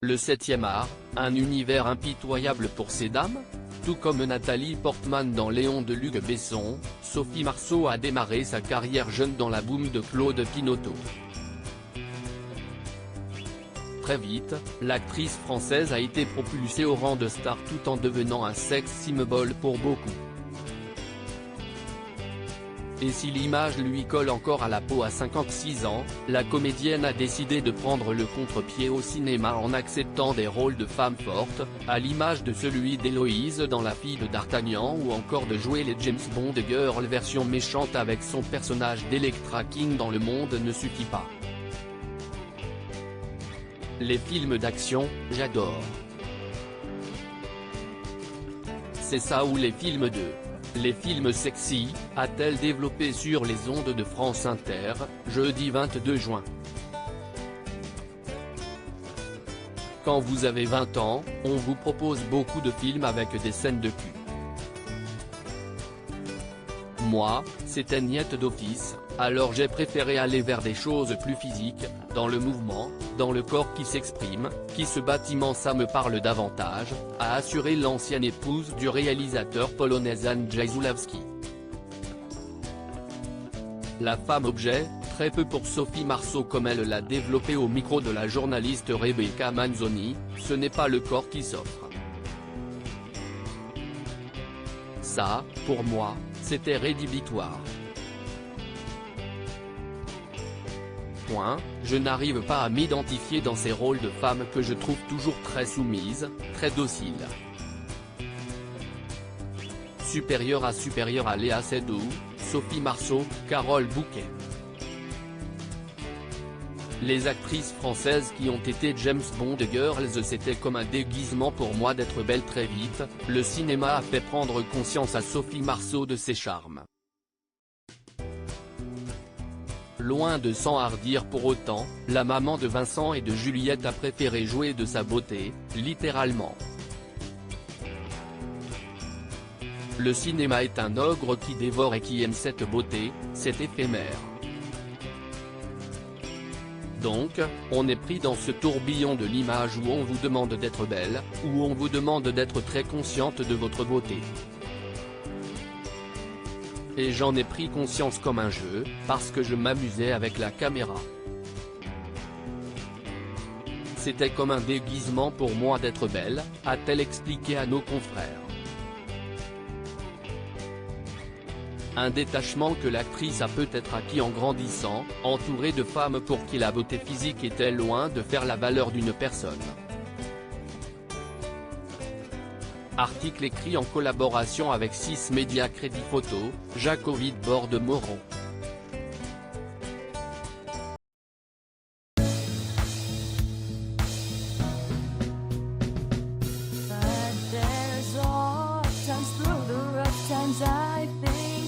Le 7e art, un univers impitoyable pour ces dames? Tout comme Nathalie Portman dans Léon de Luc Besson, Sophie Marceau a démarré sa carrière jeune dans la boum de Claude Pinoteau. Très vite, l'actrice française a été propulsée au rang de star tout en devenant un sex symbol pour beaucoup. Et si l'image lui colle encore à la peau à 56 ans, la comédienne a décidé de prendre le contre-pied au cinéma en acceptant des rôles de femmes fortes, à l'image de celui d'Héloïse dans La fille de D'Artagnan ou encore de jouer les James Bond Girl version méchante avec son personnage d'Electra King dans Le Monde ne suffit pas. Les films d'action, j'adore. C'est ça ou les films les films sexy, a-t-elle développé sur les ondes de France Inter, jeudi 22 juin. Quand vous avez 20 ans, on vous propose beaucoup de films avec des scènes de cul. Moi, c'était niette d'office, alors j'ai préféré aller vers des choses plus physiques, dans le mouvement, dans le corps qui s'exprime, qui se bâtiment ça me parle davantage, a assuré l'ancienne épouse du réalisateur polonais Andrzej Zulawski. La femme objet, très peu pour Sophie Marceau comme elle l'a développé au micro de la journaliste Rebecca Manzoni, ce n'est pas le corps qui s'offre. Ça, pour moi, c'était rédhibitoire. Je n'arrive pas à m'identifier dans ces rôles de femmes que je trouve toujours très soumises, très dociles. Supérieure à Léa Seydoux, Sophie Marceau, Carole Bouquet. Les actrices françaises qui ont été James Bond Girls c'était comme un déguisement pour moi d'être belle très vite, le cinéma a fait prendre conscience à Sophie Marceau de ses charmes. Loin de s'enhardir pour autant, la maman de Vincent et de Juliette a préféré jouer de sa beauté, littéralement. Le cinéma est un ogre qui dévore et qui aime cette beauté, c'est éphémère. Donc, on est pris dans ce tourbillon de l'image où on vous demande d'être belle, où on vous demande d'être très consciente de votre beauté. Et j'en ai pris conscience comme un jeu, parce que je m'amusais avec la caméra. C'était comme un déguisement pour moi d'être belle, a-t-elle expliqué à nos confrères. Un détachement que l'actrice a peut-être acquis en grandissant, entourée de femmes pour qui la beauté physique était loin de faire la valeur d'une personne. Article écrit en collaboration avec 6 médias Crédit Photo, Jacovide Borde-Moron. But there's all times through the rough times I think